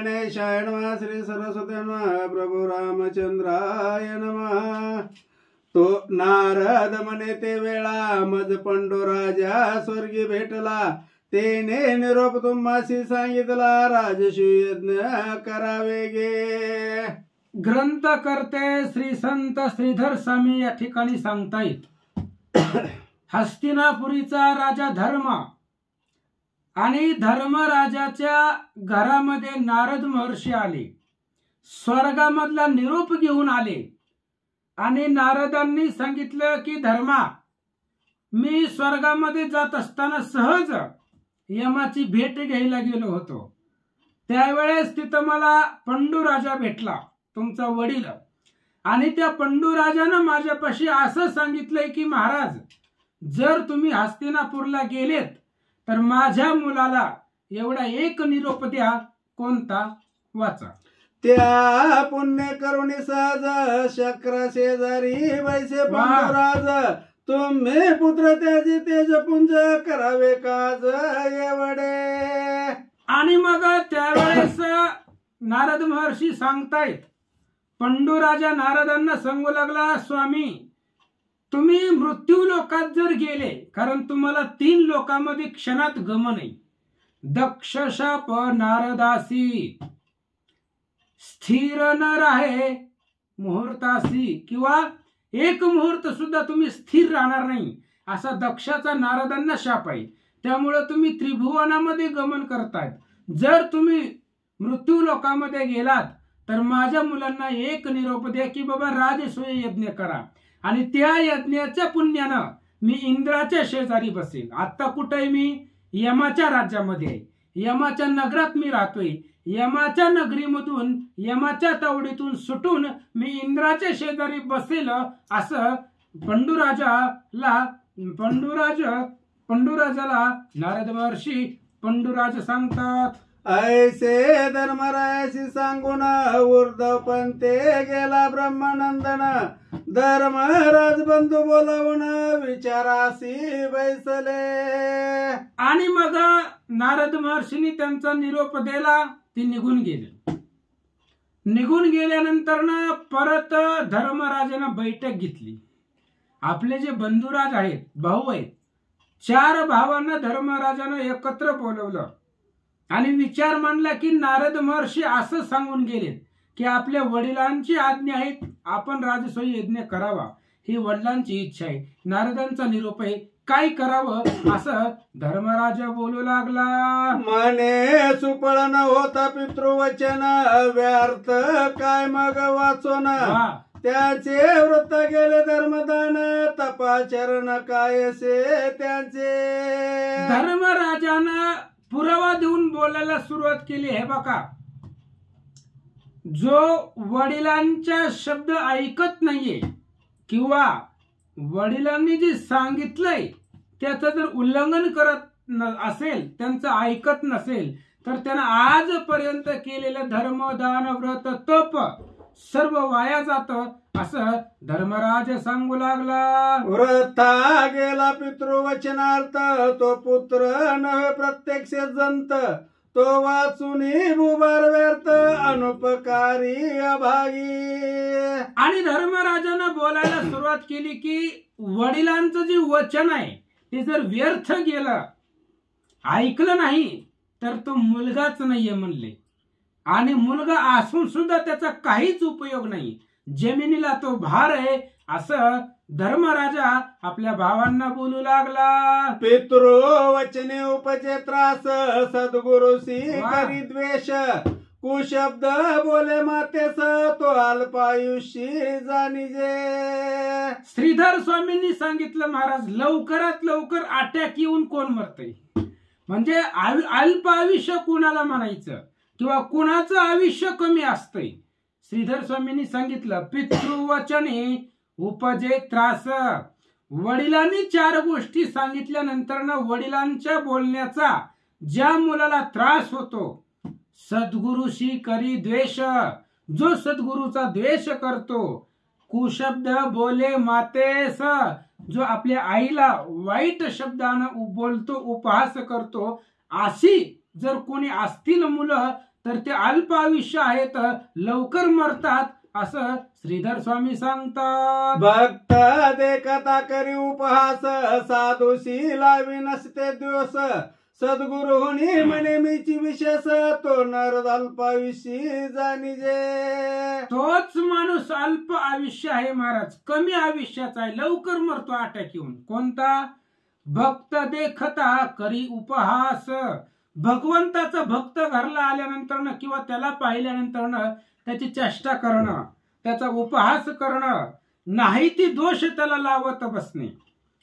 गणेशाय नमः श्री सरस्वती नमः प्रभु रामचंद्राय नमः। तो नारद म्हणे ते वेळा मज पंडू राजा स्वर्गी भेटला, तेने निरोप तुम्हासी सांगितला, राजसूय यज्ञ करावे गे। ग्रंथकर्ते श्री संत श्रीधर स्वामी या ठिकाणी सांगतायत, हस्तिनापुरीचा राजा धर्म आणि धर्मराजाच्या घरामध्ये नारद महर्षी आले, स्वर्गामधला निरोप घेऊन आले आणि नारदांनी सांगितलं की धर्मा, मी स्वर्गामध्ये जात असताना सहज यमाची भेट घ्यायला गेलो होतो, त्यावेळेस तिथं मला पंडू राजा भेटला, तुमचा वडील, आणि त्या पंडू राजानं माझ्यापाशी असं सांगितलंय की महाराज, जर तुम्ही हस्तिनापूरला गेलेत तर माझ्या मुलाला एवढा एक निरोप द्या, कोणता वाचा। त्या पुण्य करुणी सहज शक्र शेजारी वैसे पंडुराज, तुम्ही पुत्र त्याची तेजपुंज करावे काज एवढे। आणि मग त्यावेळेस नारद महर्षी सांगतायत, पंडू राजा नारदांना सांगू लागला, स्वामी तुम्ही मृत्यू लोकात जर गेले, कारण तुम्हाला 3 लोकांमध्ये क्षणात गमन आहे, दक्ष शाप नारदासी, स्थिर न राहे मुहूर्तासी, किंवा एक मुहूर्त सुद्धा तुम्ही स्थिर राहणार नाही, असा दक्षाचा नारदांना शाप आहे, त्यामुळे तुम्ही त्रिभुवनामध्ये गमन करतायत, जर तुम्ही मृत्यू लोकामध्ये गेलात तर माझ्या मुलांना एक निरोप द्या की बाबा राजसूय यज्ञ करा, आणि त्या यज्ञाच्या पुण्यानं मी इंद्राच्या शेजारी बसेल। आता कुठे आहे मी? यमाच्या राज्यामध्ये आहे, यमाच्या नगरात मी राहतोय, यमाच्या नगरीमधून यमाच्या तावडीतून सुटून मी इंद्राच्या शेजारी बसेल, असं पंडूराजाला नारद महर्षी पंडूराज सांगतात। ऐसे धर्मरायाशी सांगून उर्धव पंते गेला ब्रह्मानंदन, धर्मराज बंधू बोलावून विचारासी बैसले। आणि मग नारद महर्षींनी त्यांचा निरोप दिला, ती निघून गेले। निघून गेल्यानंतर ना परत धर्मराजानं बैठक घेतली, आपले जे बंधुराज आहेत, भाऊ आहेत, 4 भावांना धर्मराजानं एकत्र बोलवलं आणि विचार मांडला की नारद महर्षी असं सांगून गेलेत की आपल्या वडिलांची आज्ञा आहे, आपण राजसूय यज्ञ करावा, ही वडिलांची इच्छा आहे, नारदांचा निरोप आहे, काय करावं असं धर्मराजा बोलू लागला। म्हणे सुफळ न होता पितृवचन, व्यर्थ काय मग वाचून, त्याचे व्रत गेले धर्मदान, तपाचरण कायसे त्यांचे। धर्मराजानं पुरावा देऊन बोलायला सुरुवात केली, हे बघा, जो वडिलांचा शब्द ऐकत नाहीये किंवा वडिलांनी जे सांगितलंय त्याचं जर उल्लंघन करत असेल, त्यांचं ऐकत नसेल, तर त्यानं आजपर्यंत केलेलं धर्म दान व्रत तप सर्व वाया जात, असं धर्मराज सांगू लागला। व्रता गेला पितृवचनार्थ, तो पुत्र नव्हे प्रत्यक्ष जंत, तो वाचुनी भुभार व्यर्थ अनुपकारी अभागी। आणि धर्मराजानं बोलायला सुरुवात केली की वडिलांचं जे वचन आहे ते जर व्यर्थ गेलं, ऐकलं नाही, तर तो मुलगाच नाहीये म्हणले, आणि मुलगा असून सुद्धा त्याचा काहीच उपयोग नाही, जमिनीला तो भार आहे, असं धर्मराजा आपल्या भावांना बोलू लागला। पितृवचने उपजे त्रास, सद्गुरुसी करी द्वेष, कुशब्द बोले मातेस, तो अल्पायुषी जाणीजे। श्रीधर स्वामींनी सांगितलं, महाराज लवकरात लवकर अटॅक येऊन कोण मरतय, म्हणजे अल्प आयुष्य कुणाला म्हणायचं किंवा कुणाचं आयुष्य कमी असतंय। श्रीधर स्वामींनी सांगितलं, पितृवचने उपजे त्रास, वडिलांनी 4 गोष्टी सांगितल्यानंतर ना वडिलांच्या बोलण्याचा ज्या मुलाला त्रास होतो, सद्गुरुशी करी द्वेष, जो सद्गुरूचा द्वेष करतो, कुशब्द बोले मातेस, जो आपल्या आईला वाईट शब्दानं बोलतो, उपहास करतो, अशी जर कोणी असतील मुलं तर ते अल्प आयुष्य आहेत, लवकर मरतात, असं श्रीधर स्वामी सांगतात. भक्त देखता करी उपहास, साधूशी लावी नसते दिवस, सद्गुरुनी म्हणे मीची विशेष, तो नर अल्पायुषी जाणीजे. तोच माणूस अल्प आयुष्य आहे महाराज, कमी आयुष्याचा आहे, लवकर मरतो अटॅक येऊन. कोणता? भक्त देखता करी उपहास. भगवंताचा भक्त घरला आल्यानंतर किंवा त्याला पाहिल्यानंतर त्याची चेष्टा करणं, त्याचा उपहास करणं, नाही ती दोष त्याला लावत बसणे,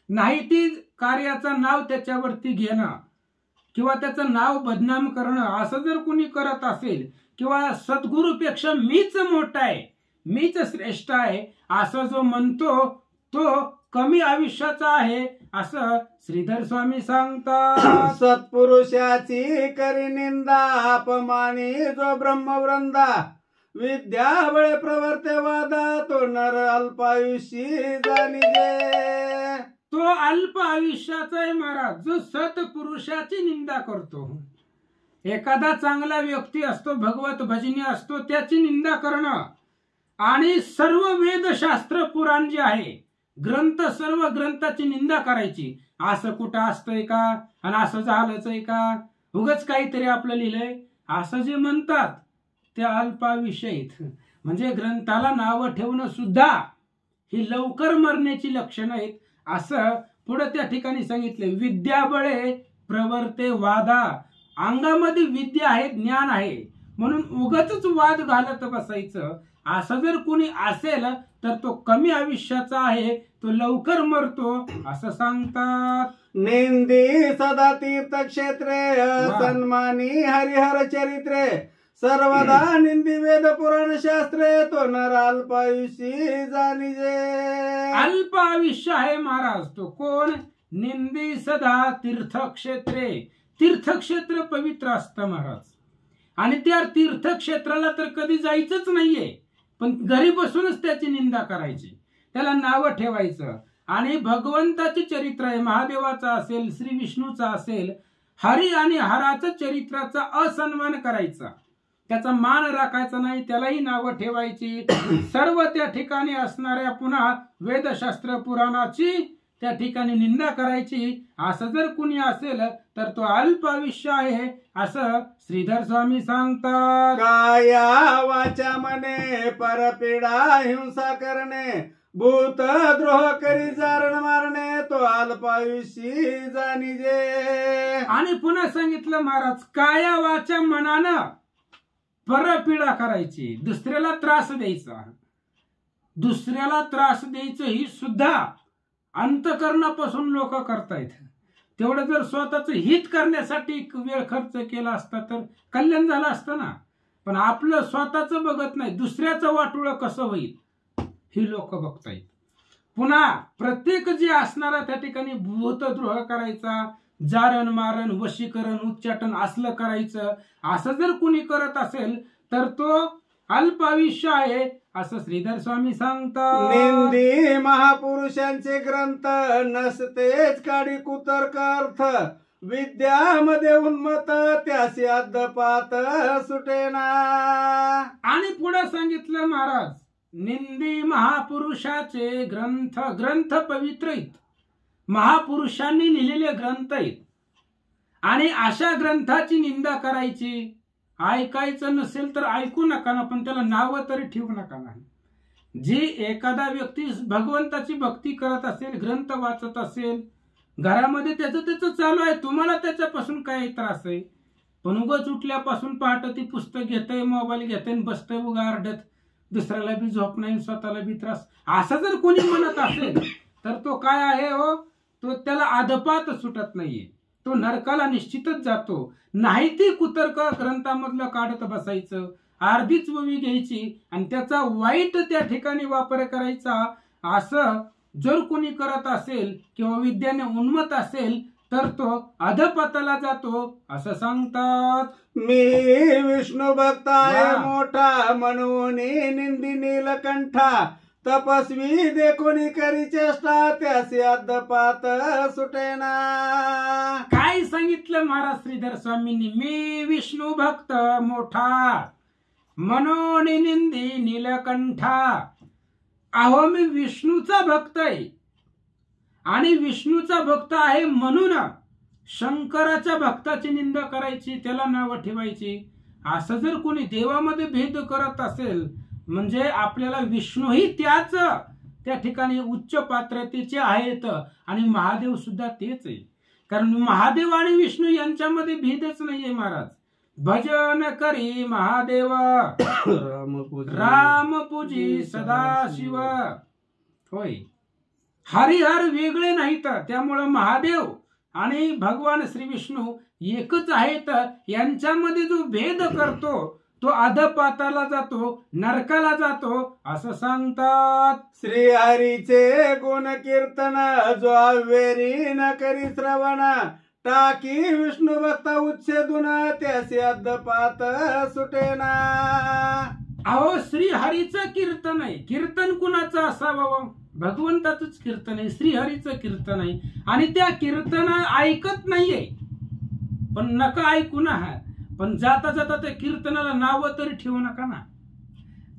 नाही ती कार्याचं नाव त्याच्यावरती घेणं किंवा त्याचं नाव बदनाम करणं, असं जर कुणी करत असेल किंवा सद्गुरूपेक्षा मीच मोठा आहे, मीच श्रेष्ठ आहे, असं जो म्हणतो तो कमी आयुष्याचा आहे, असं श्रीधर स्वामी सांगतात. सत्पुरुषाची करी निंदा, अपमानी जो ब्रह्मवृंदा, विद्याबळे प्रवर्ते वादा, तो नर अल्पायुषी जाणीजे. तो अल्प आयुष्याचा आहे महाराज, जो सत्पुरुषाची निंदा करतो. एखादा चांगला व्यक्ती असतो, भगवत भजनी असतो, त्याची निंदा करणं आणि सर्व वेदशास्त्र पुराण जे आहे, ग्रंथ, सर्व ग्रंथाची निंदा करायची. असं कुठं असतंय का, आणि असं झालंच आहे का, उगच काहीतरी आपलं लिहिलंय, असं जे म्हणतात ते अल्पायुष्यित. म्हणजे ग्रंथाला नावं ठेवणं सुद्धा ही लवकर मरण्याची लक्षणं आहेत, असं पुढे त्या ठिकाणी सांगितले. विद्याबळे प्रवर्ते वादा, अंगामध्ये विद्या आहे, ज्ञान आहे, म्हणून उगाचच वाद घालत बसायचं, असं जर कोणी असेल तर तो कमी आयुष्याचा आहे, तो लवकर मरतो, असं सांगतात. निंदी सदा तीर्थक्षेत्रे, सन्मानी हरिहर चरित्रे, सर्वदा निंदी वेद पुराण शास्त्रे, तो नर अल्पायुषी जाणीजे. अल्प आयुष्य आहे महाराज, तो कोण? निंदी सदा तीर्थक्षेत्रे. तीर्थक्षेत्र पवित्र असतं महाराज, आणि त्या तीर्थक्षेत्राला तर कधी जायचंच नाहीये, पण घरी बसूनच त्याची निंदा करायची, त्याला नावं ठेवायचं. आणि भगवंताचे चरित्र आहे, महादेवाचा असेल, श्री विष्णूचा असेल, हरी आणि हराचं चरित्राचा असन्मान करायचा, त्याचा मान राखायचा नाही, त्यालाही नावं ठेवायची. सर्व त्या ठिकाणी असणाऱ्या पुन्हा वेदशास्त्र पुराणाची त्या ठिकाणी निंदा करायची. असं जर कुणी असेल तर तो अल्प आयुष्य आहे, असं श्रीधर स्वामी सांगतात. काया वाचा मने परपीडा हिंसा करणे, भूतद्रोह करी जारण मारणे, तो अल्पायुषी जाणीजे. आणि पुन्हा सांगितलं महाराज, काया वाचा मनानं परपीडा करायची, दुसऱ्याला त्रास द्यायचा. दुसऱ्याला त्रास द्यायचं ही सुद्धा अंतकरणापासून लोक करतायत. तेवढं जर स्वतःच हित करण्यासाठी वेळ खर्च केला असता तर कल्याण झालं असतं ना, पण आपलं स्वतःच बघत नाही, दुसऱ्याचं वाटोळं कसं होईल ही लोक बघतायत. पुन्हा प्रत्येक जे असणारा त्या ठिकाणी भूतद्रोह करायचा, जारण मारण, वशीकरण, उच्चाटन असलं करायचं. असं जर कुणी करत असेल तर तो अल्प आयुष्य आहे, असं श्रीधर स्वामी सांगतात. निंदी महापुरुषांचे ग्रंथ, नसतेच काढी कुतर्क अर्थ, विद्यामध्ये उन्मत, त्यासी अद्दपात सुटेना. आणि पुढे सांगितलं महाराज, निंदी महापुरुषाचे ग्रंथ, ग्रंथ पवित्र आहेत, महापुरुषांनी लिहिलेले ग्रंथ आहेत, आणि अशा ग्रंथाची निंदा करायची. ऐकायचं नसेल तर ऐकू नका ना, पण त्याला नावं तरी ठेवू नका ना. जी एखादा व्यक्ती भगवंताची भक्ती करत असेल, ग्रंथ वाचत असेल, घरामध्ये त्याचं चालू आहे, तुम्हाला त्याच्यापासून काय त्रास आहे? पण उगाच उठल्यापासून पहाटे ती पुस्तक घेतंय, मोबाईल घेतंय, बसतंय उगा आरडत, दुसऱ्याला बी झोप नाही, स्वतःला बी त्रास. असं जर कोणी म्हणत असेल तर तो काय आहे हो, तो त्याला अधपात सुटत नाहीये, तो नरकाला निश्चितच जातो. नाही ती कुतर्क ग्रंथामधलं काढत बसायचं, अर्धीच ववी घ्यायची आणि त्याचा वाईट त्या ठिकाणी वापर करायचा. असं जर कोणी करत असेल किंवा विद्याने उन्मत असेल तर तो अधपताला जातो, असं सांगतात. मी विष्णू भक्त आहे मोठा, म्हणून निंदी नीलकंठा, तपस्वी देखोनी करी चेष्टा त्यासी अद्दपात सुटेना. काय सांगितलं महाराज श्रीधर स्वामींनी? मी विष्णू भक्त मोठा म्हणून निंदी नीलकंठा. अहो मी विष्णूचा भक्त आहे आणि विष्णूचा भक्त आहे म्हणून शंकराच्या भक्ताची निंदा करायची, त्याला नावं ठेवायची. असं जर कोणी देवामध्ये भेद करत असेल म्हणजे आपल्याला विष्णूही त्या ठिकाणी उच्च पात्रतेचे आहेत आणि महादेव सुद्धा तेच आहे. कारण महादेव आणि विष्णू यांच्यामध्ये भेदच नाहीये महाराज. भजन करी महादेव राम पूजी सदाशिव. होय, हरिहर वेगळे नाहीत, त्यामुळं महादेव आणि भगवान श्री विष्णू एकच आहेत. यांच्यामध्ये जो भेद करतो तो अधपाताला जातो, नरकाला जातो असं सांगतात. श्री हरीचे गुण कीर्तन जो अव्हेरी न करी श्रवण टाकी विष्णू भक्ता उच्छेदून त्यासी अद्दपात सुटेना. अहो श्री हरीचं कीर्तन आहे. कीर्तन कुणाचं असावं? भगवंताचंच कीर्तन आहे, श्रीहरीचं कीर्तन आहे. आणि त्या कीर्तन ऐकत नाहीये, पण नका ऐकू ना. पण जाता जाता त्या कीर्तनाला नाव तरी ठेवू नका ना,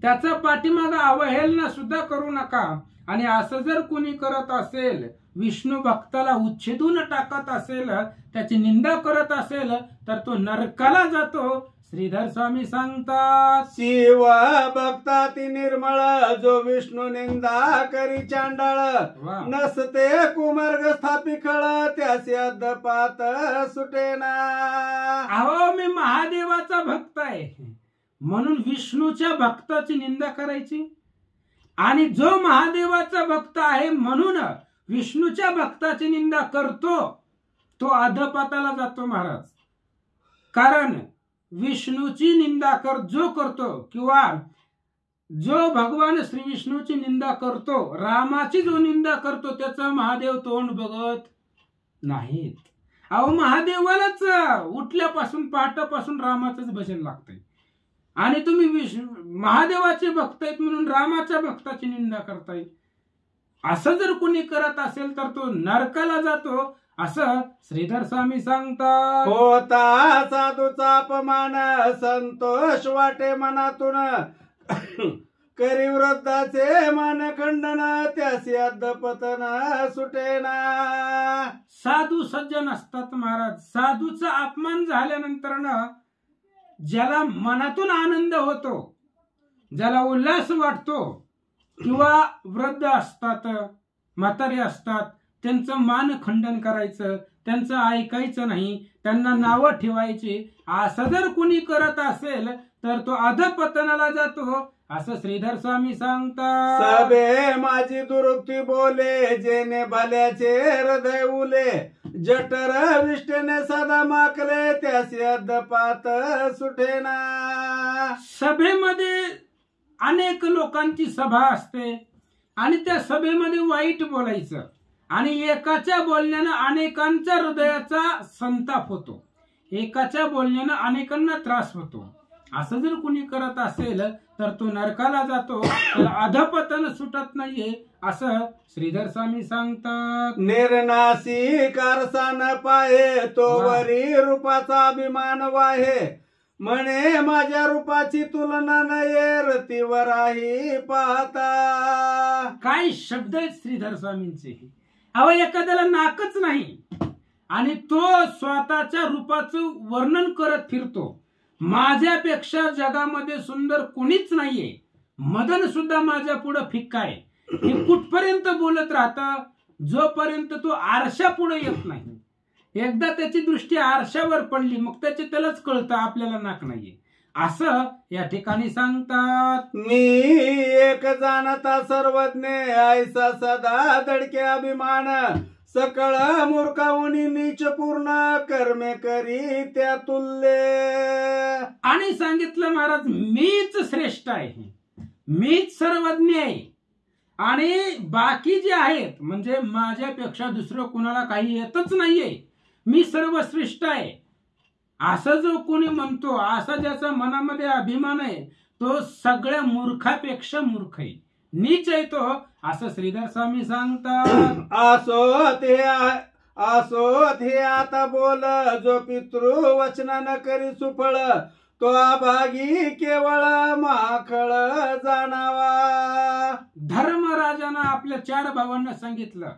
त्याचा पाठीमागा अवहेलना सुद्धा करू नका. आणि असं जर कोणी करत असेल, विष्णू भक्ताला उच्छेदून टाकत असेल, त्याची निंदा करत असेल तर तो नरकाला जातो. श्रीधर स्वामी सांगतात, शिव भक्ता ती निर्मळ जो विष्णू निंदा करी चांडाळ नसते कुमार्ग स्थापिखळ त्यासी अद्दपात सुटेना. अहो मी महादेवाचा भक्त आहे म्हणून विष्णूच्या भक्ताची निंदा करायची, आणि जो महादेवाचा भक्त आहे म्हणून विष्णूच्या भक्ताची निंदा करतो तो अधपाताला जातो महाराज. कारण विष्णूची निंदा जो करतो किंवा जो भगवान श्री विष्णूची निंदा करतो, रामाची जो निंदा करतो त्याचं महादेव तोंड बघत नाहीत. अहो महादेवालाच उठल्यापासून पहाटापासून रामाचंच भजन लागतंय आणि तुम्ही महादेवाचे भक्त आहेत म्हणून रामाच्या भक्ताची निंदा करताय. असं जर कोणी करत असेल तर तो नरकाला जातो असं श्रीधर स्वामी सांगतात. होता साधूचा अपमान संतोष वाटे मनातून करी वृद्धाचे मन खंडन त्यासी अद्दपतन सुटेना. साधू सज्जन असतात महाराज. साधूचा अपमान झाल्यानंतर ज्याला मनातून आनंद होतो, ज्याला उल्हास वाटतो, किंवा वृद्ध असतात, म्हातारे असतात, त्यांचं मान खंडन करायचं, त्यांचं ऐकायचं नाही, त्यांना नावं ठेवायची. असं जर कोणी करत असेल तर तो अधपतनाला जातो असं श्रीधर स्वामी सांगतात. सबे माझी दुरुक्ती बोले जेने भल्याचे हृदय उले जठर विष्टेने सदा माकले त्यासी अद्दपात सुटेना. सभेमध्ये अनेक लोकांची सभा असते आणि त्या सभेमध्ये वाईट बोलायचं आणि एकाच्या बोलण्यानं अनेकांच्या हृदयाचा संताप होतो, एकाच्या बोलण्यानं अनेकांना त्रास होतो. असं जर कोणी करत असेल तर तो नरकाला जातो, त्याला अधपतन सुटत नाहीये असं श्रीधर स्वामी सांगतात. निर्नासी कारसा न पाहे तो वरी रूपाचा अभिमान वाहे म्हणे माझ्या रूपाची तुलना नये रतीवराही पाहता. काय शब्द आहेत श्रीधर स्वामींचे. अहो एखाद्याला नाकच नाही आणि तो स्वतःच्या रूपाचं वर्णन करत फिरतो, माझ्यापेक्षा जगामध्ये सुंदर कोणीच नाहीये, मदन सुद्धा माझ्या पुढे फिक्का आहे, हे कुठपर्यंत बोलत राहता जोपर्यंत तो आरशा पुढे येत नाही. एकदा त्याची दृष्टी आरशावर पडली मग त्यालाच कळतं आपल्याला नाक नाहीये असं या ठिकाणी सांगतात. मी एक जाणता सर्वज्ञ ऐसा सदा धडके अभिमान सकळ मूर्खावणी नीच पूर्ण कर्मे करी त्या तुल्य. आणि सांगितलं महाराज मीच श्रेष्ठ आहे, मीच सर्वज्ञ आहे आणि बाकी जे आहेत म्हणजे माझ्यापेक्षा दुसरं कुणाला काही येतच नाहीये, मी सर्वश्रेष्ठ आहे असं जो कोणी म्हणतो, असा ज्याचा मनामध्ये अभिमान आहे तो सगळ्या मूर्खापेक्षा मूर्ख आहे, नीच आहे तो, असं श्रीधर स्वामी सांगतात. असोत हे आता बोल, जो पितृ वचन न करी सुफळ, तो अभागी केवळ माखळ जाणावा. धर्मराजानं आपल्या 4 भावांना सांगितलं,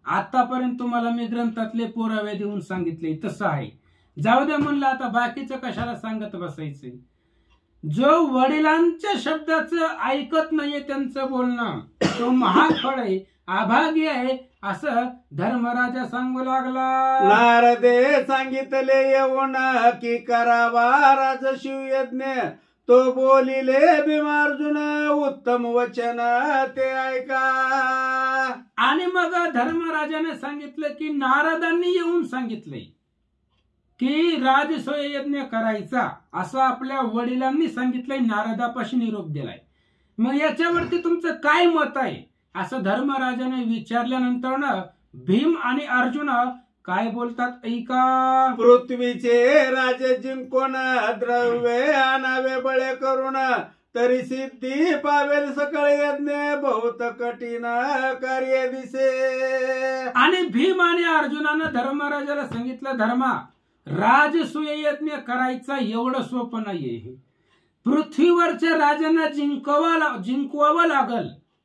आतापर्यंत तुम्हाला मी ग्रंथातले पुरावे देऊन सांगितले तसं आहे, जाऊ द्या म्हणलं, आता बाकीचं कशाला सांगत बसायचंय. जो वडिलांच्या शब्दाचं ऐकत नाहीये त्यांचं बोलणं, तो महाफळ आहे, अभागी आहे, असं धर्मराजा सांगू लागला. नारदे सांगितले येऊन की करावा राजशिव यज्ञ, तो बोलिले भीमार्जुन उत्तम वचन ते ऐका. आणि मग धर्मराजाने सांगितलं की नारदांनी येऊन सांगितलंय की राजसूय यज्ञ करायचा, असं आपल्या वडिलांनी सांगितलंय, नारदापाशी निरोप दिलाय. मग याच्यावरती तुमचं काय मत आहे, असं धर्मराजाने विचारल्यानंतर भीम आणि अर्जुन काय बोलतात ऐका. पृथ्वीचे राजे जिंकून द्रव्ये आणावे बळे करून, तरी सिद्धी पावेल सकळ यज्ञ बहुत कठीण कार्य दिसे. आणि भीम आणि अर्जुनानं धर्मराजाला सांगितलं, धर्मा, राजसूय यज्ञ करायचा एवढं सोपं नाहीये. पृथ्वीवरच्या राजांना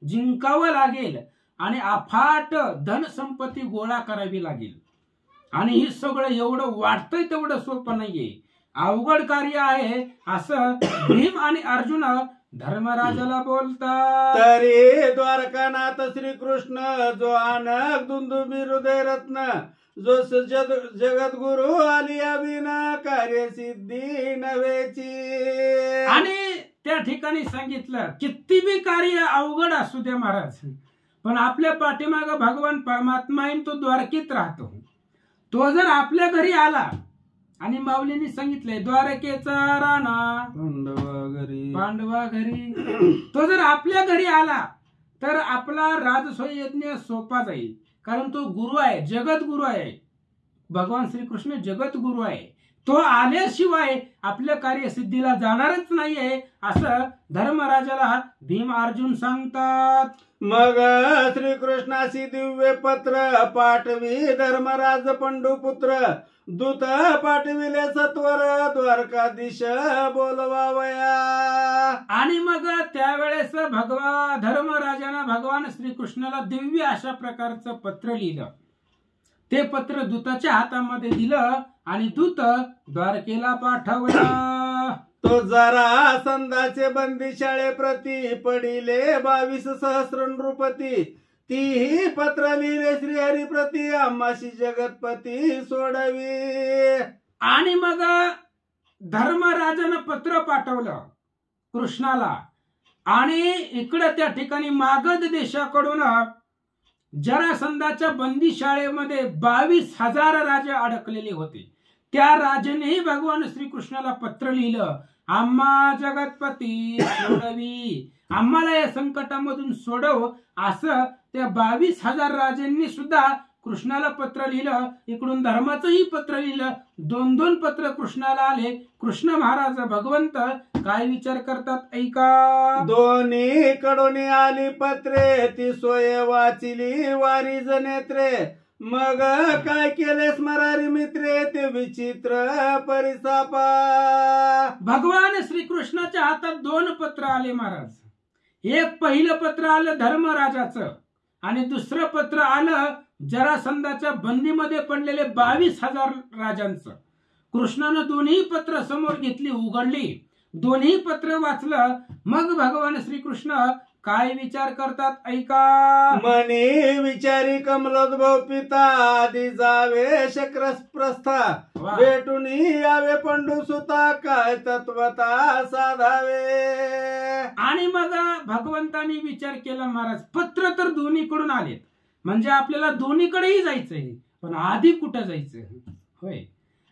जिंकावं लागेल आणि अफाट धनसंपत्ती गोळा करावी लागेल. आणि हे सगळं एवढं वाटतंय तेवढं सोपं नाहीये, अवघड कार्य आहे, असं भीम आणि अर्जुन धर्मराजाला बोलतात. तरी द्वारकानाथ श्रीकृष्ण जो अनक दुंदुबी हृदय रत्न, जो जगद्गुरु आलिया बिना कार्य सिद्धी नव्हेची. आणि त्या ठिकाणी सांगितलं, किती बी कार्य अवघड असू दे महाराज, पण आपल्या पाठीमाग भगवान परमात्मा आहे, तो द्वारकेत राहतो. तो जर आपल्या घरी आला, आणि माऊलींनी सांगितलंय द्वारकेचा राणा पांडवा घरी, तो जर आपल्या घरी आला तर आपला राजसूय यज्ञ सोपा जाईल, कारण तो गुरु आहे, जगद्गुरु आहे. भगवान श्रीकृष्ण जगद्गुरु आहे, तो आल्याशिवाय आपल्या कार्यसिद्धीला जाणारच नाहीये, असं धर्मराजाला भीम अर्जुन सांगतात. मग श्रीकृष्णाशी दिव्य पत्र पाठवी धर्मराज पंडुपुत्र, दूत पाठविले सत्वर द्वारकाधीश बोलवावया. आणि मग त्यावेळेस धर्मराजानं भगवान श्रीकृष्णाला दिव्य अशा प्रकारचं पत्र लिहिलं. ते पत्र दूताच्या हातामध्ये दिलं आणि दूत द्वारकेला पाठवला. तो जरा संदाचे बंदी शाळे प्रती पडिले 22 सहस्र नृपती, तीही पत्र लिहिले श्रीहरी प्रती, आम्हाशी जगतपती सोडवी. आणि मग धर्मराजानं पत्र पाठवलं कृष्णाला, आणि इकडं त्या ठिकाणी मागध देशाकडून जरासंधाच्या बंदी शाळेमध्ये 22,000 राजे अडकलेले होते. त्या राजानेही भगवान श्रीकृष्णाला पत्र लिहिलं, आम्हा जगतपती सोडवी, आम्हाला या संकटामधून सोडव, असं त्या 22,000 राजांनी सुद्धा कृष्णाला पत्र लिहिलं. इकडून धर्माचंही पत्र लिहिलं, 2-2 पत्र कृष्णाला आले. कृष्ण महाराज भगवंत काय विचार करतात ऐका. दोन्ही कडून आली पत्रे, ती सोय वाचिली वारीज नेत्रे, मग काय केले स्मरारी मित्रे, ते विचित्र परिसापा. भगवान श्रीकृष्णाच्या हातात 2 पत्र आले महाराज. एक पहिलं पत्र आलं धर्मराजाचं, आणि दुसरं पत्र आलं जरासंधाच्या बंदीमध्ये पडलेले 22,000 राजांचं. कृष्णानं दोन्ही पत्र समोर घेतली, उघडली, दोन्ही पत्र वाचलं. मग भगवान श्रीकृष्ण काय विचार करतात ऐका. मनी विचारी कमलोद्भव पिता, आधी जावे शक्रप्रस्था, भेटून यावे पंडू सुता, काय तत्वता साधावे. आणि मग भगवंतानी विचार केला, महाराज पत्र तर दोन्हीकडून आलेत, म्हणजे आपल्याला दोन्हीकडेही जायचंय, पण आधी कुठं जायचं. होय,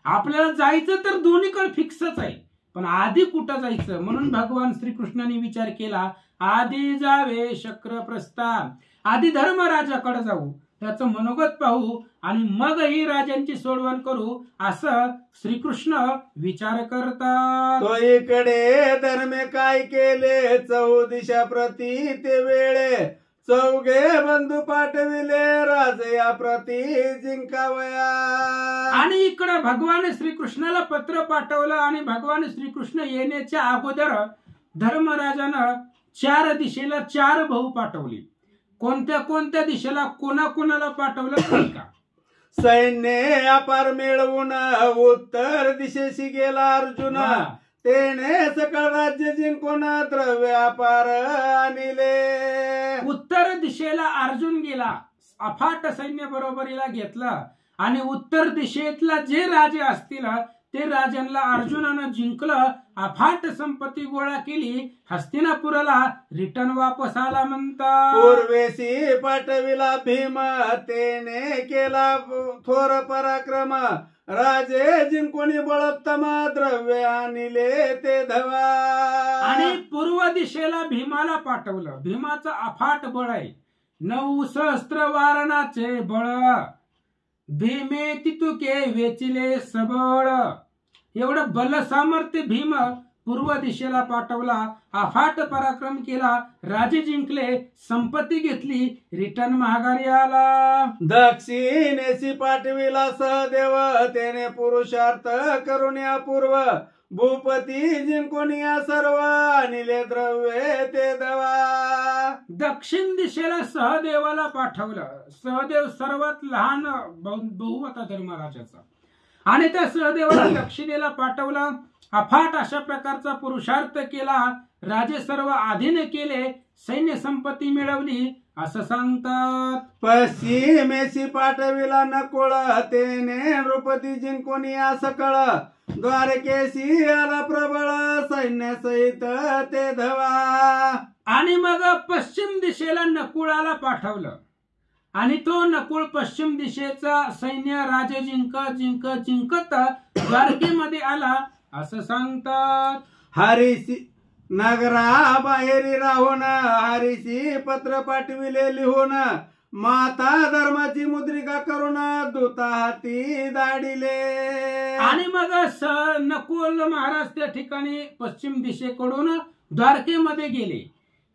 आपल्याला जायचं तर दोन्हीकडे फिक्सच आहे, पण आधी कुठं जायचं. म्हणून भगवान श्रीकृष्णाने विचार केला, आधी जावे शक्रप्रस्था, आधी धर्मराजाकडे जाऊ. त्याचं मनोगत पाहू आणि मग ही राजांची सोडवण करू असं श्रीकृष्ण विचार करतात. तो इकडे धर्मे काय केले चौदिशा प्रती ते वेळे चौघे बंधू पाठविले राजया प्रती जिंकावया. आणि इकडे भगवान श्रीकृष्णाला पत्र पाठवलं आणि भगवान श्रीकृष्ण येण्याच्या अगोदर धर्मराजानं 4 दिशेला 4 भाऊ पाठवले. कोणत्या कोणत्या दिशेला कोणाकोणाला पाठवलं का? सैन्य अपार मिळवून उत्तर दिशेशी गेला अर्जुन तेने सकळ राज्य जिंकून द्रव्य अपार आणले. उत्तर दिशेला अर्जुन गेला, अफाट सैन्य बरोबरीला घेतलं आणि उत्तर दिशेतला जे राजे असतील ते राजांना अर्जुनानं जिंकलं, अफाट संपत्ती गोळा केली, हस्तिनापुराला रिटर्न वापस आला म्हणतात. पूर्वेशी पाठविला भीम तेने केला थोर पराक्रम राजे जिंकुनी बळोत्तम द्रव्य आणले ते धवा. आणि पूर्व दिशेला भीमाला पाठवलं. भीमाचं अफाट बळ आहे, 9 सहस्त्र वारणाचे बळ, भीमे तितुके वेचिले सबळ. एवढं बल सामर्थ्य भीम पूर्व दिशेला पाठवला, अफाट पराक्रम केला, राजे जिंकले, संपत्ती घेतली, रिटर्न महागारी आला. दक्षिणेशी पाठविला सहदेव तेने पुरुषार्थ करून या पूर्व भूपती जिंकून या सर्व आणले द्रव्ये ते दवा. दक्षिण दिशेला सहदेवाला पाठवलं. सहदेव सर्वात लहान भाऊ होता धर्मराजाचा आणि त्या सहदेवाला दक्षिणेला पाठवलं. अफाट अशा प्रकारचा पुरुषार्थ केला, राजे सर्व अधीन केले, सैन्य संपत्ती मिळवली असं सांगतात. पश्चिमेशी पाठविला नकुळ तेने नृपती जिंकून या सकळ द्वारकेशी आला प्रबळ सैन्य सहित ते धवा. आणि मग पश्चिम दिशेला नकुळाला पाठवलं आणि तो नकुळ पश्चिम दिशेचा सैन्य राजे जिंकत द्वारकेमध्ये आला असं सांगतात. हरीशी नगरा बाहेरी राहून हरीशी पत्र पाठविले लिहून माता धर्माची मुद्रिका करून दूता हाती दाडिले. आणि मग नकुल महाराज त्या ठिकाणी पश्चिम दिशेकडून द्वारकेमध्ये गेले.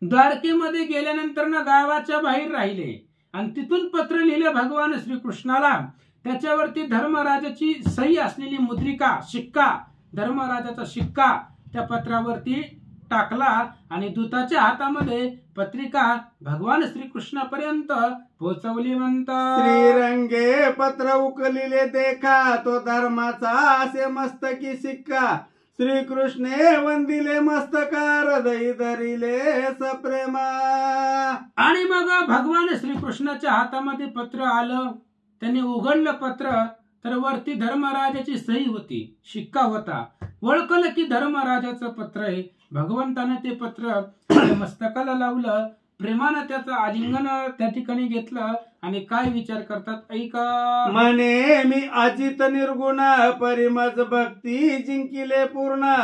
द्वारकेमध्ये गेल्यानंतर गावाच्या बाहेर राहिले आणि तिथून पत्र लिहिले भगवान श्रीकृष्णाला. त्याच्यावरती धर्मराजाची सही असलेली मुद्रिका, शिक्का, धर्मराजाचा शिक्का त्या पत्रावरती टाकला आणि दूताच्या हातामध्ये पत्रिका भगवान श्रीकृष्णापर्यंत पोहोचवली म्हणतात. श्रीरंगे पत्र उकलिले देखा तो धर्माचा असे मस्तकी शिक्का श्रीकृष्णे वंदिले मस्तका हृदय धरिले सप्रेमा. आणि मग भगवान श्रीकृष्णाच्या हातामध्ये पत्र आलं. त्यांनी उघडलं पत्र तर वरती धर्मराजाची सही होती, शिक्का होता. ओळखलं की धर्मराजाचं पत्र आहे. भगवंताने ते पत्र मस्तकाला लावलं, प्रेमानं त्याचं आलिंगन त्या ठिकाणी घेतलं आणि काय विचार करतात ऐका. म्हणे मी अजित निर्गुण परिमज भक्ती जिंकिले पूर्ण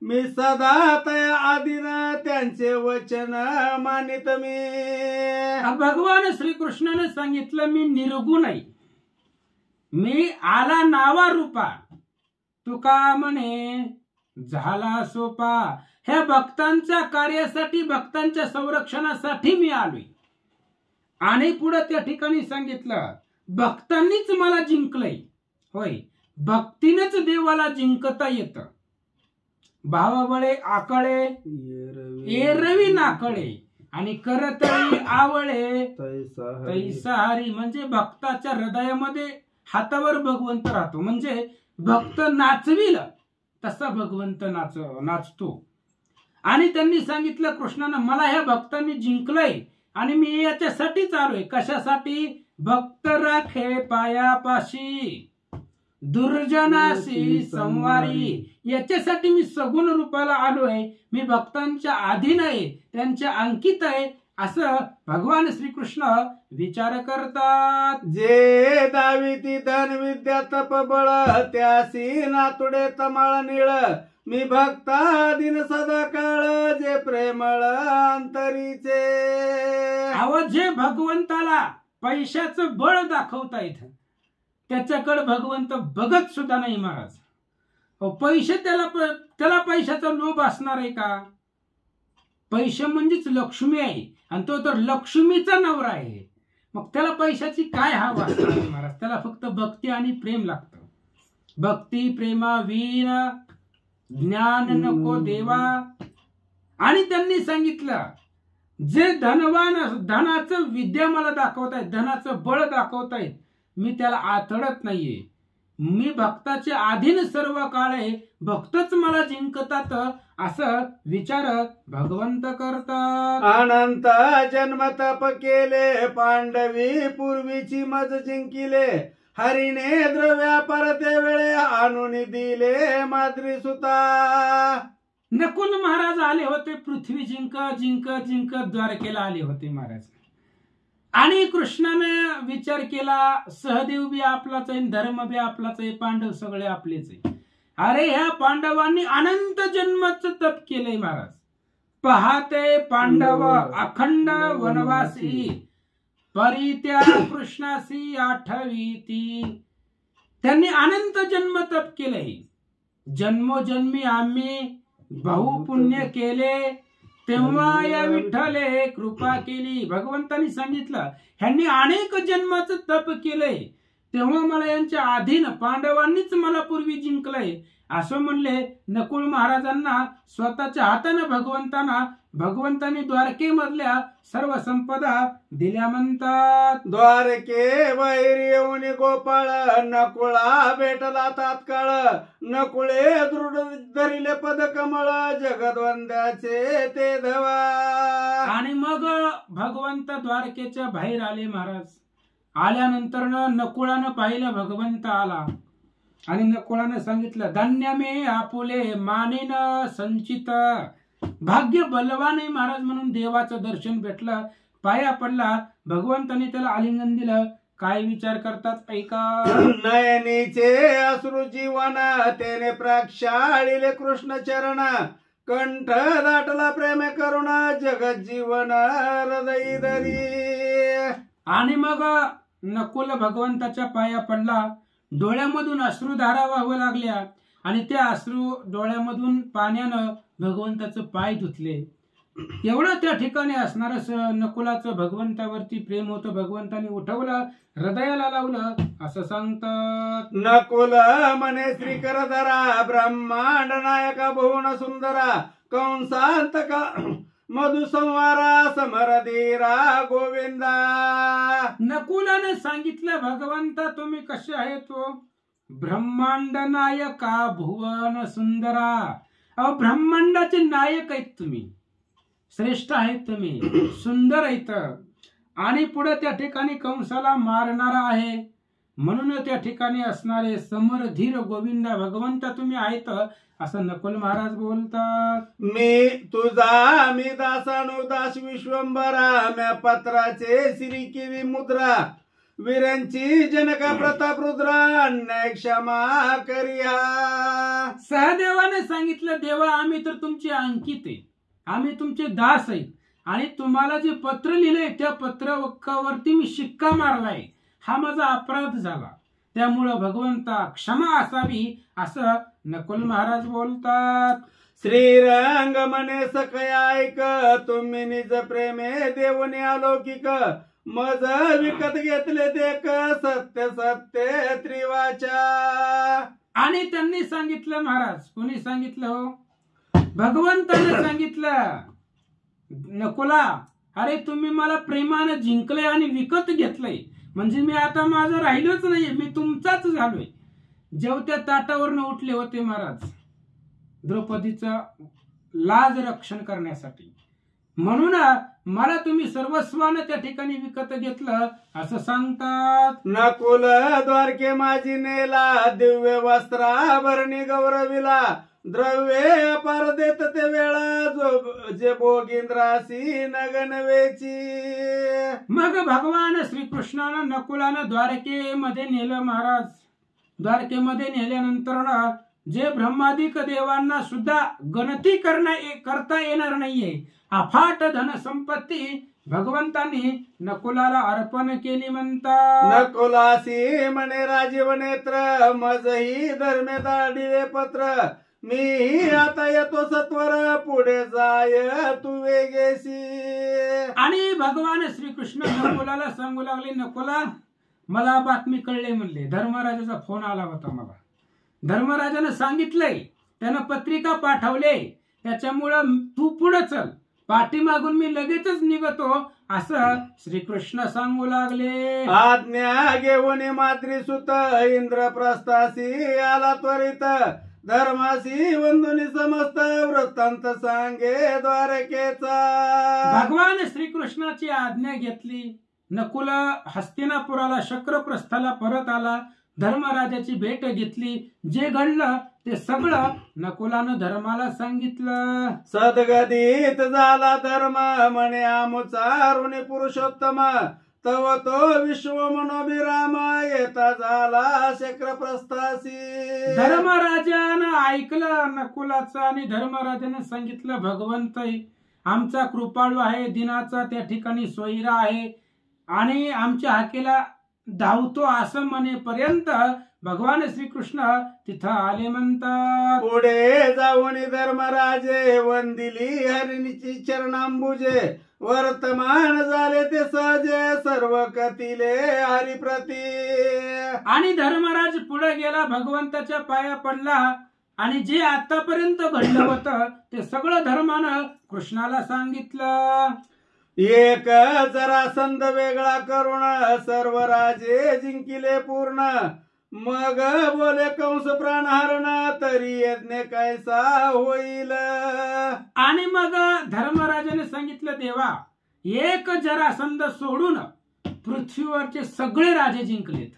मी सदा तया आदिन त्यांचे वचन मानित मी. भगवान श्रीकृष्णाने सांगितलं मी निर्गुण आहे, मी आला नावा रूपा, तुका म्हणे झाला सोपा. ह्या भक्तांच्या कार्यासाठी, भक्तांच्या संरक्षणासाठी मी आलोय. आणि पुढे त्या ठिकाणी सांगितलं भक्तांनीच मला जिंकलंय. होय, भक्तीनेच देवाला जिंकता येतं. भावाबळे आकळे एरवी नाकळे आणि करतळी आवळे तैसा हरी. म्हणजे भक्ताच्या हृदयामध्ये हातावर भगवंत राहतो. म्हणजे भक्त नाचविल तसा भगवंत नाचतो. आणि त्यांनी सांगितलं कृष्णानं मला ह्या भक्तांनी जिंकलंय आणि मी याच्यासाठीच आलोय. कशासाठी? भक्त राखे पायापाशी दुर्जनाशी संवारी. याच्यासाठी मी सगुण रूपाला आलोय. मी भक्तांच्या अधीन आहे, त्यांच्या अंकित आहे असं भगवान श्रीकृष्ण विचार करतात. जे दाविती धन विद्या तप बळ त्यासी नातुडे तमाळ निळ मी भक्ता दिन सदा काळ जे प्रेमळ अंतरीचे. अहो जे भगवंताला पैशाचं बळ दाखवतायत, त्याच्याकडे भगवंत बघत सुद्धा नाही महाराज. पैसे त्याला पैशाचा लोभ असणार आहे का? पैसे म्हणजेच लक्ष्मी आहे आणि तो तर लक्ष्मीचा नवरा आहे. मग त्याला पैशाची काय हवा असणार आहे महाराज? त्याला फक्त भक्ती आणि प्रेम लागतं. भक्ती प्रेमाविन ज्ञान नको देवा. आणि त्यांनी सांगितलं, जे धनवान धनाचं विद्या मला दाखवतायत, धनाचं बळ दाखवतायत, मी त्याला आतडत नाहीये. मी भक्ताचे अधीन सर्व काळ आहे, भक्तच मला जिंकतात असं विचार भगवंत करतात. अनंत जन्म तप केले पांडवी पूर्वीची मज जिंकिले, हरीने द्रव्यापार ते वेळे आणून दिले माद्री सुता. नकुल महाराज आले होते, पृथ्वी जिंकत जिंकत जिंकत द्वारकेला आले होते महाराज. आणि कृष्णाने विचार केला, सहदेव बी आपलाच आहे, धर्म बी आपलाच आहे, पांडव सगळे आपलेच आहे. अरे ह्या पांडवांनी अनंत जन्माचं तप केलंय महाराज. पाहते पांडव अखंड वनवासी, परित्याग कृष्णासी आठवीती. त्यांनी अनंत जन्म तप केलंय. जन्मोजन्मी आम्ही बहुपुण्य केले, तेव्हा या विठ्ठले कृपा केली. भगवंतांनी सांगितलं, ह्यांनी अनेक जन्माचं तप केलंय, तेव्हा मला यांच्या अधीन पांडवांनीच मला पूर्वी जिंकलंय असं म्हणले. नकुल महाराजांना स्वतःच्या हाताने भगवंतांनी द्वारकेमधल्या सर्व संपदा दिल्या म्हणतात. द्वारके बाहेर येऊन गोपाळ नकुळा भेटला तात्काळ, नकुळे दृढ धरिले पद कमळ, जगद्वंद्याचे ते धवा. आणि मग भगवंत द्वारकेच्या बाहेर आले महाराज. आल्यानंतर नकुळानं पाहिलं भगवंत आला आणि नकुळानं सांगितलं, धन्य मे आपुले मानेन संचित. भाग्य बलवान आहे महाराज म्हणून देवाचं दर्शन भेटलं, पाया पडला. भगवंतांनी त्याला आलिंगन दिलं. काय विचार करतात ऐका. नयनीचे अश्रू जीवन तेने प्रक्षाळिले कृष्ण चरण, कंठ दाटला प्रेम करुण जगत जीवन हृदय धरी. आणि मग नकुल भगवंताच्या पाया पडला. डोळ्यामधून अश्रुधारा वाहू लागल्या आणि त्या अश्रू डोळ्यामधून पाण्यानं भगवंताचं पाय धुतले. एवढं त्या ठिकाणी असणारं नकुलाचं भगवंतावरती प्रेम होतं. भगवंताने उठवलं, हृदयाला लावलं असं सांगतात. नकुल मने श्रीकर धरा, ब्रह्मांड नायका भुवन सुंदरा, कंसांतका मधुसंवारा समरधीरा गोविंदा. नकुलाने सांगितलं, भगवंता तुम्ही कसे आहे? तो ब्रह्मांड नायका भुवन सुंदरा. अहो ब्रह्मांडाचे नायक आहेत तुम्ही, श्रेष्ठ आहेत तुम्ही, सुंदर आहेत. आणि पुढे त्या ठिकाणी कंसाला मारणारा आहे म्हणून त्या ठिकाणी असणारे समरधीर गोविंदा भगवंता तुम्ही आहेत असं नकुल महाराज बोलतात. मी तुझा मी दासानुदास विश्वंभरा, म्या पत्राचे श्री केली मुद्रा, वीरांची जनका प्रताप रुद्रा, अन्याय क्षमा करिया. सहदेवाने सांगितलं, देवा आम्ही तर तुमचे अंकित आहे, आम्ही तुमचे दास आहेत आणि तुम्हाला जे पत्र लिहिलंय त्या पत्रावरती मी शिक्का मारलाय, हा माझा अपराध झाला, त्यामुळं भगवंता क्षमा असावी असं नकुल महाराज बोलतात. श्रीरंग मने सकया ऐक, तुम्ही निज प्रेमे देवने अलौकिक, मज विकत घेतले देक सत्य सत्य त्रिवाचा. आणि त्यांनी सांगितलं महाराज, कोणी सांगितलं हो? भगवंताने सांगितलं, नकुला अरे तुम्ही मला प्रेमानं जिंकलंय आणि विकत घेतलंय, म्हणजे मी आता माझं राहिलोच नाहीये, मी तुमचाच झालोय. जेवत्या ताटावरनं उठले होते महाराज द्रौपदीचं लाज रक्षण करण्यासाठी, म्हणून मला तुम्ही सर्वस्वानं त्या ठिकाणी विकत घेतलं असं सांगतात. नकुल द्वारके माझी नेला, दिव्य वस्त्राभरणी गौरविला, द्रव्ये अपार देत ते वेळा, जो जे भोगींद्रासी नगनवेची. मग भगवान श्रीकृष्णानं नकुलानं द्वारकेमध्ये नेलं महाराज. द्वारकेमध्ये नेल्यानंतर जे ब्रह्मादिक देवांना सुद्धा गणती करता येणार नाहीये अफाट धन संपत्ती भगवंतांनी नकुलाला अर्पण केली म्हणतात. नकुलासी म्हणे राजीव नेत्र मजही धर्मे दाडिले पत्र मी आता येतो सत्वर पुढे जाय तू वेगेसी. आणि भगवान श्रीकृष्ण नकुलाला सांगू लागले, नकुला मला बातमी कळले म्हणले, धर्मराजाचा फोन आला होता मला. धर्मराजानं सांगितलंय, त्यानं पत्रिका पाठवले, त्याच्यामुळं तू पुढे चल, पाठीमागून मी लगेचच निघतो असं श्रीकृष्ण सांगू लागले. आज्ञा घेऊन माद्री सुत इंद्रप्रस्थासी आला त्वरित धर्मासी वंदुनी समस्त वृत्तांत सांगे द्वारकेचा. भगवान श्रीकृष्णाची आज्ञा घेतली. नकुल हस्तिनापुराला शक्रप्रस्थाला परत आला. धर्मराजाची भेट घेतली. जे घडलं ते सगळं नकुलानं धर्माला सांगितलं. सद्गदित झाला धर्म म्हणे आमुचारुणी पुरुषोत्तम तव तो विश्व मनोभिराम येता झाला शक्रप्रस्थासी. धर्मराजानं ऐकलं नकुलाचं आणि धर्मराजानं सांगितलं, भगवंत आमचा कृपाळू आहे, दिनाचा त्या ठिकाणी सोयरा आहे आणि आमच्या हाकेला धावतो असं म्हणेपर्यंत भगवान श्रीकृष्ण तिथं आले म्हणतात. पुढे जाऊन धर्मराजे वंदिली हरिणीची चरणांबुजे वर्तमान झाले ते सहजे सर्व कथिले हरिप्रती. आणि धर्मराज पुढे गेला, भगवंताच्या पाया पडला आणि जे आतापर्यंत घडलं होतं ते सगळं धर्मानं कृष्णाला सांगितलं. एक जरासंध वेगळा करून सर्व राजे जिंकिले पूर्ण मग बोले कंस प्राणहरण तरी यज्ञ कैसा होईल. आणि मग धर्मराजाने सांगितलं, देवा एक जरासंध सोडून पृथ्वीवरचे सगळे राजे जिंकलेत.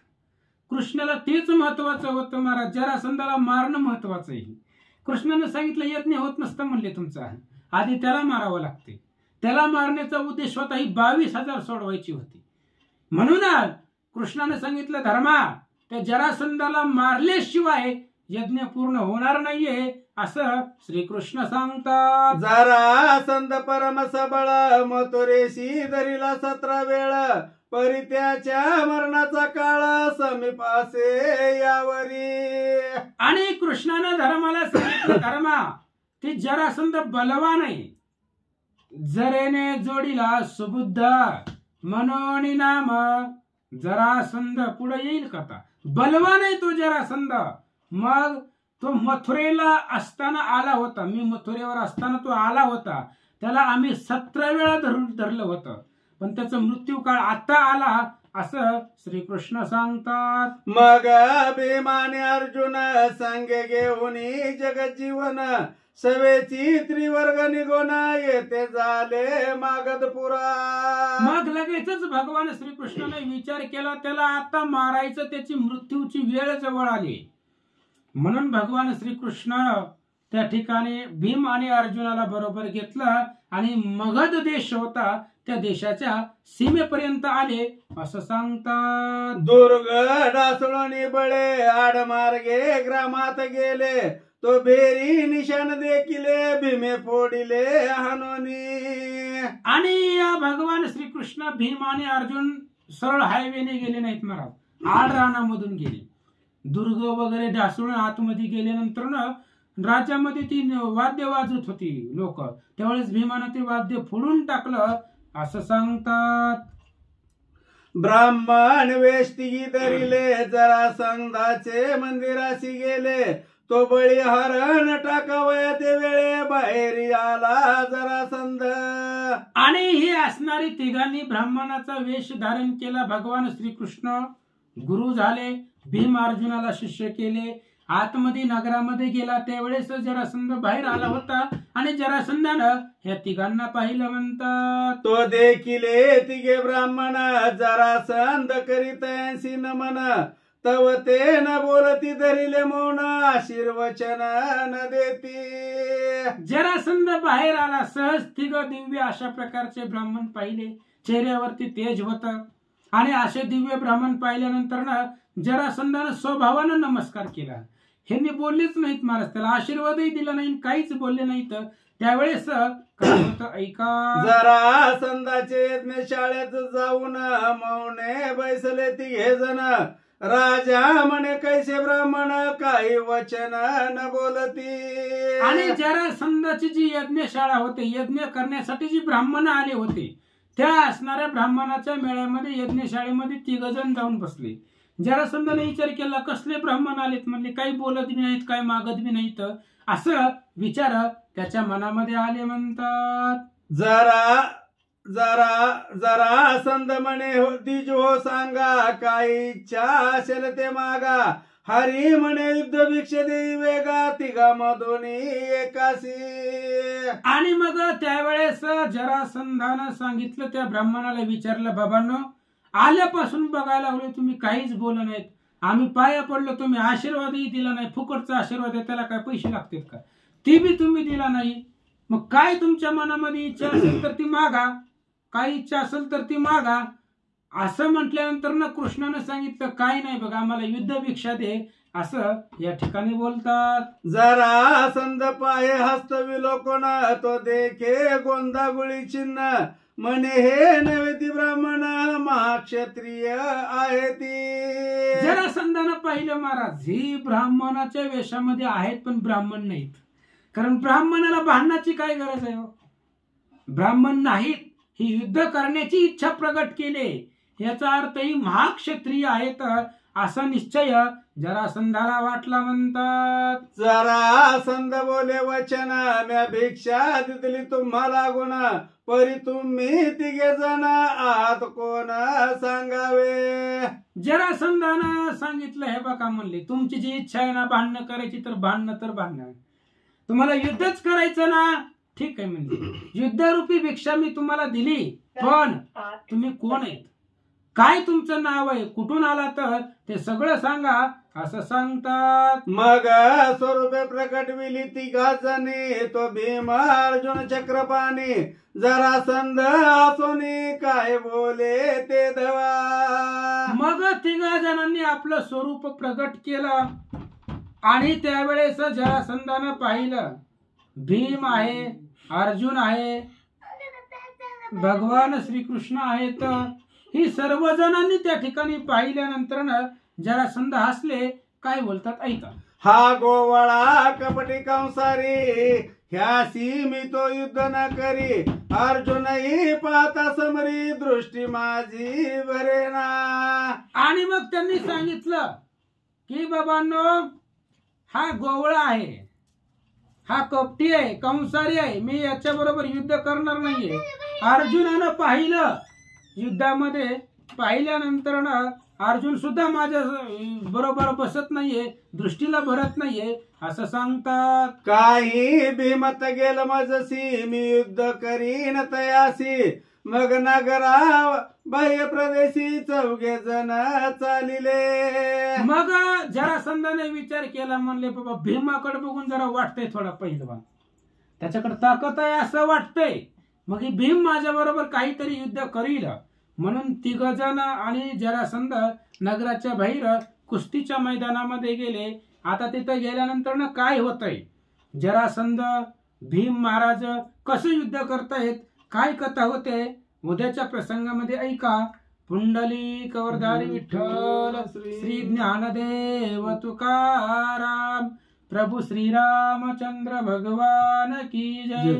कृष्णाला तेच महत्वाचं होतं महाराज, जरासंधाला मारणं महत्वाचं आहे. कृष्णाने सांगितलं यज्ञ होत नसतं म्हणले तुमचा, आधी त्याला मारावं लागते. त्याला मारण्याचा उद्देश होता ही 22,000 सोडवायची होती. म्हणून कृष्णाने सांगितलं, धर्मा त्या जरासंधाला मारल्याशिवाय यज्ञ पूर्ण होणार नाहीये असं श्रीकृष्ण सांगतात. जरासंध परम सबळ मथुरेशी धरिला 17 वेळ परित्याच्या मरणाचा काळ समीपासे यावरी. आणि कृष्णानं धर्माला सांगितलं, धर्मा ती जरासंध बलवान आहे, जरेने जोडीला सुबुद्ध मनोनी नाम. जरासंध पुढे येईल कथा, बलवान आहे तो जरासंध. मग तो मथुरेला असताना आला होता, मी मथुरेवर असताना तो आला होता, त्याला आम्ही 17 वेळा धरलं होतं, पण त्याचा मृत्यू काळ आता आला असं श्रीकृष्ण सांगतात. मग भीमाने अर्जुन संगे घेऊन जगजीवन सवेची त्रिवर्ग निघून येते झाले मागधपुरा. मग लगेचच भगवान श्रीकृष्णाने विचार केला, त्याला आता मारायचं, त्याची मृत्यूची वेळ जवळ आली. म्हणून भगवान श्रीकृष्ण त्या ठिकाणी भीम आणि अर्जुनाला बरोबर घेतलं आणि मगध देश होता त्या देशाच्या सीमेपर्यंत आले असं सांगतात. दुर्ग डासळोनी बळे आडमार्गे ग्रामात गेले तो बेरी निशान देखिले भीमे फोडिले हानोनी. आणि या भगवान श्रीकृष्ण भीम आणि अर्जुन सरळ हायवेने गेले नाहीत महाराज, आडरानामधून गेले. दुर्ग वगैरे ढासळून आतमध्ये गेल्यानंतर ना राज्यामध्ये ती वाद्य वाजत होती लोक, त्यावेळेस भीमानं ते वाद्य फोडून टाकलं असं सांगतात. ब्राह्मण वेष्टी धरिले जरासंधाचे मंदिराशी गेले तो बळी हरण टाकावया ते वेळे बाहेर आला जरासंध. आणि हे असणारी तिघांनी ब्राह्मणाचा वेश धारण केला. भगवान श्रीकृष्ण गुरु झाले, भीम अर्जुनाला शिष्य केले. आतमध्ये नगरामध्ये गेला त्यावेळेस जरासंध बाहेर आला होता आणि जरासंधानं ह्या तिघांना पाहिलं म्हणतात. तो देखिले तिघे ब्राह्मण जरासंध करीत ऐंशी नमन तव ते न बोलती धरिले मौन आशीर्वचन न देती. जरासंध बाहेर आला, सहज तिघ दिव्य अशा प्रकारचे ब्राह्मण पाहिले, चेहऱ्यावरती तेज होतं. आणि असे दिव्य ब्राह्मण पाहिल्यानंतर ना जरासंधानं स्वभावानं नमस्कार केला. ह्यांनी बोललेच नाहीत महाराज, त्याला आशीर्वादही दिला नाही, काहीच बोलले नाहीत. त्यावेळेस काय होतं ऐका. जरासंधाचे यज्ञ शाळेत जाऊन मौने बैसले तिघे जण. राजा म्हणे कैसे ब्राह्मण काही वचन न बोलती. आणि जरासंधाची जी यज्ञशाळा होते, यज्ञ करण्यासाठी जी ब्राह्मण आले होते, त्या असणाऱ्या ब्राह्मणाच्या मेळ्यामध्ये यज्ञशाळेमध्ये 3 जण जाऊन बसले. जरासंधाने विचार केला, कसले ब्राह्मण आलेत, म्हणले काही बोलत बी नाहीत, काही मागत बी नाहीत, असं विचार त्याच्या मनामध्ये आले. म्हणतात जरासंध म्हणे होती हो सांगा, काही इच्छा असेल ते मागा. हरी म्हणे युद्ध भिक्ष देई वेगा, तिघामधून एकासी. आणि मग त्यावेळेस जरासंधानं सांगितलं, त्या ब्राह्मणाला विचारलं, बाबांनो आल्यापासून बघायला लागलो तुम्ही काहीच बोल नाहीत, आम्ही पाया पडलो, तुम्ही आशीर्वादही दिला नाही, फुकटचा आशीर्वाद आहे, त्याला काय पैसे लागतात का, ती बी तुम्ही दिला नाही. मग काय तुमच्या मनामध्ये इच्छा असेल तर ती मागा, काय इच्छा असेल तर ती मागा. असं म्हटल्यानंतर ना कृष्णानं सांगितलं, काय नाही बघा, आम्हाला युद्ध भिक्षा दे, असं या ठिकाणी बोलतात. जरासंध पाय हस्त विलोकन तो देखे गोंदागुळी चिन्ह. म्हणे हे नैवेद्य ब्राह्मण महाक्षत्रिय आहे ती. जरासंधानं पाहिलं महाराज, ही ब्राह्मणाच्या वेशामध्ये आहेत पण ब्राह्मण नाहीत. कारण ब्राह्मणाला भांडणाची काय गरज आहे, ब्राह्मण नाहीत, ही युद्ध करण्याची इच्छा प्रगट केली, याचा अर्थ ही महाक्षत्रिय आहेत असा निश्चय जरासंधाला वाटला. म्हणतात जरासंध बोले वचन, म्या भिक्षा दिली तुम्हाला गुण, परी तुम्ही 3 जण आहात कोण सांगावे. जरासंधानं सांगितलं, हे बघा म्हणले, तुमची जी इच्छा आहे ना भांडणं करायची तर भांडणं, तुम्हाला युद्धच करायचं ना, ठीक आहे म्हणजे युद्धरूपी भिक्षा मी तुम्हाला दिली, पण तुम्ही कोण आहेत, काय तुमचं नाव आहे, कुठून आला तर ते सगळं सांगा, असं सांगतात. मग स्वरूपे प्रकटविली 3 जणी, तो भीम अर्जुन चक्रपाणी. जरासंध असोनी काय बोले ते धवा. मग 3 जणांनी आपलं स्वरूप प्रगट केलं. आणि त्यावेळेस जरासंधानं पाहिलं, भीम आहे, अर्जुन आहे, भगवान श्रीकृष्ण आहेत, ही सर्व जणांनी त्या ठिकाणी पाहिल्यानंतर जरासंध हसले. काय बोलतात ऐका. हा गोवळा कपटी कंसारी, ह्यासी मी तो युद्ध न करी. अर्जुनही पाहता समरी, दृष्टी माझी भरेना. आणि मग त्यांनी सांगितलं की बाबांनो, हा गोवळा आहे, हा कपटी आहे, कंसारी आहे, मी याच्या बरोबर युद्ध करणार नाहीये. अर्जुनानं पाहिलं, युद्धामध्ये पाहिल्यानंतर अर्जुन सुद्धा माझ्या बरोबर बसत नाहीये, दृष्टीला भरत नाहीये, असं सांगतात. काही भीमत गेल मजसी, मी युद्ध करीन तयासी. मग नगरा बाह्य प्रदेशी 4 जण चालिले. मग जरासंधाने विचार केला, म्हणले बाबा भीमाकडे बघून जरा वाटतंय थोडा पहिलवान, त्याच्याकडे ताकद आहे असं वाटतंय, मग ही भीम माझ्या बरोबर काहीतरी युद्ध करील. म्हणून 3 जण आणि जरासंध नगराच्या बाहेर कुस्तीच्या मैदानामध्ये गेले. आता तिथे गेल्यानंतर काय होतंय, जरासंध भीम महाराज कसं युद्ध करतायत, काय कथा होते, उद्याच्या प्रसंगामध्ये ऐका. पुंडलिक वरदारी विठ्ठल श्री ज्ञानदेव तुकाराम प्रभू श्रीरामचंद्र भगवान की जय.